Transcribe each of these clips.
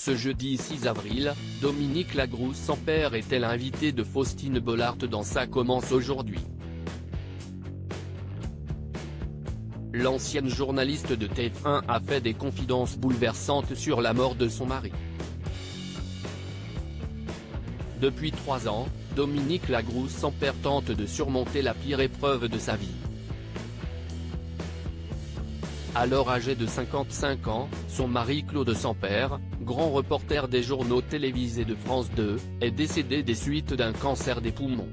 Ce jeudi 6 avril, Dominique Lagrousse sans père était l'invité de Faustine Bollaert dans Ça commence aujourd'hui. L'ancienne journaliste de TF1 a fait des confidences bouleversantes sur la mort de son mari. Depuis 3 ans, Dominique Lagrousse sans père tente de surmonter la pire épreuve de sa vie. Alors âgé de 55 ans, son mari Claude Sampère, grand reporter des journaux télévisés de France 2, est décédé des suites d'un cancer des poumons.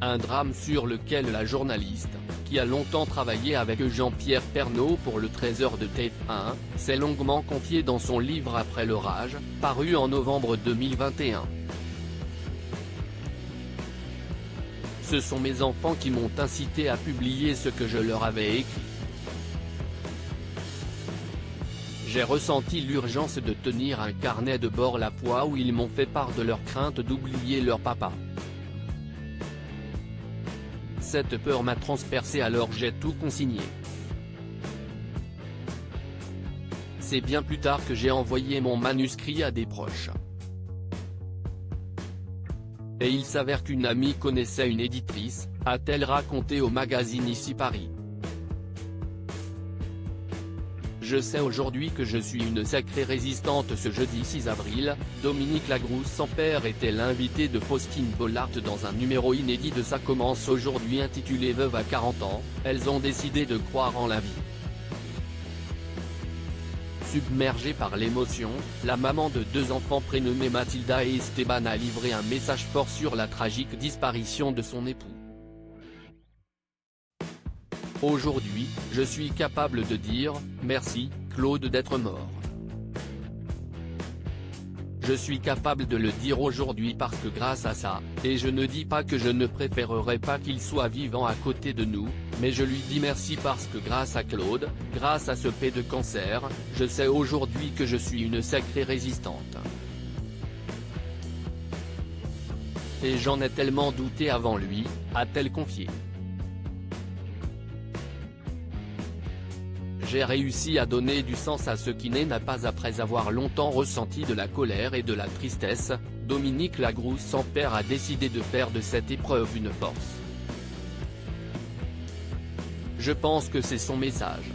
Un drame sur lequel la journaliste, qui a longtemps travaillé avec Jean-Pierre Pernaut pour le Trésor de TF1, s'est longuement confiée dans son livre Après l'orage, paru en novembre 2021. Ce sont mes enfants qui m'ont incité à publier ce que je leur avais écrit. J'ai ressenti l'urgence de tenir un carnet de bord la fois où ils m'ont fait part de leur crainte d'oublier leur papa. Cette peur m'a transpercé, alors j'ai tout consigné. C'est bien plus tard que j'ai envoyé mon manuscrit à des proches. Et il s'avère qu'une amie connaissait une éditrice, a-t-elle raconté au magazine Ici Paris. Je sais aujourd'hui que je suis une sacrée résistante. Ce jeudi 6 avril, Dominique Lagrousse sans père était l'invité de Faustine Bollaert dans un numéro inédit de Ça commence aujourd'hui intitulé Veuve à 40 ans, elles ont décidé de croire en la vie. Submergée par l'émotion, la maman de 2 enfants prénommés Mathilda et Esteban a livré un message fort sur la tragique disparition de son époux. Aujourd'hui, je suis capable de dire « Merci, Claude d'être mort ». Je suis capable de le dire aujourd'hui parce que grâce à ça, et je ne dis pas que je ne préférerais pas qu'il soit vivant à côté de nous, mais je lui dis merci parce que grâce à Claude, grâce à ce paix de cancer, je sais aujourd'hui que je suis une sacrée résistante. Et j'en ai tellement douté avant lui, a-t-elle confié. J'ai réussi à donner du sens à ce qui n'est pas après avoir longtemps ressenti de la colère et de la tristesse, Dominique Lagrousse sans père a décidé de faire de cette épreuve une force. Je pense que c'est son message.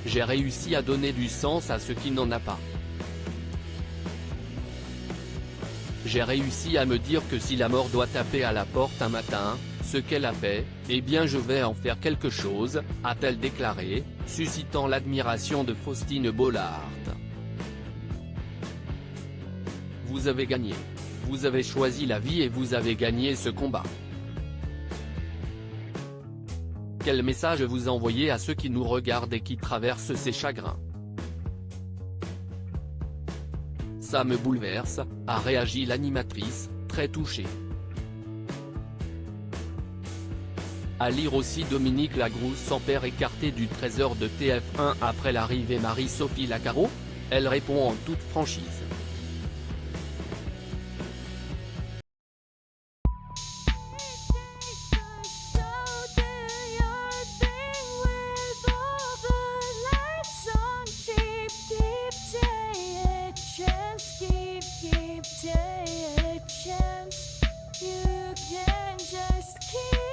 J'ai réussi à donner du sens à ce qui n'en a pas. J'ai réussi à me dire que si la mort doit taper à la porte un matin, ce qu'elle a fait, eh bien je vais en faire quelque chose, a-t-elle déclaré, suscitant l'admiration de Faustine Bollaert. Vous avez gagné. Vous avez choisi la vie et vous avez gagné ce combat. Quel message vous envoyez à ceux qui nous regardent et qui traversent ces chagrins? Ça me bouleverse, a réagi l'animatrice, très touchée. À lire aussi Dominique Lagrousse sans père écarté du Trésor de TF1 après l'arrivée Marie-Sophie Lacaro? Elle répond en toute franchise. You can just keep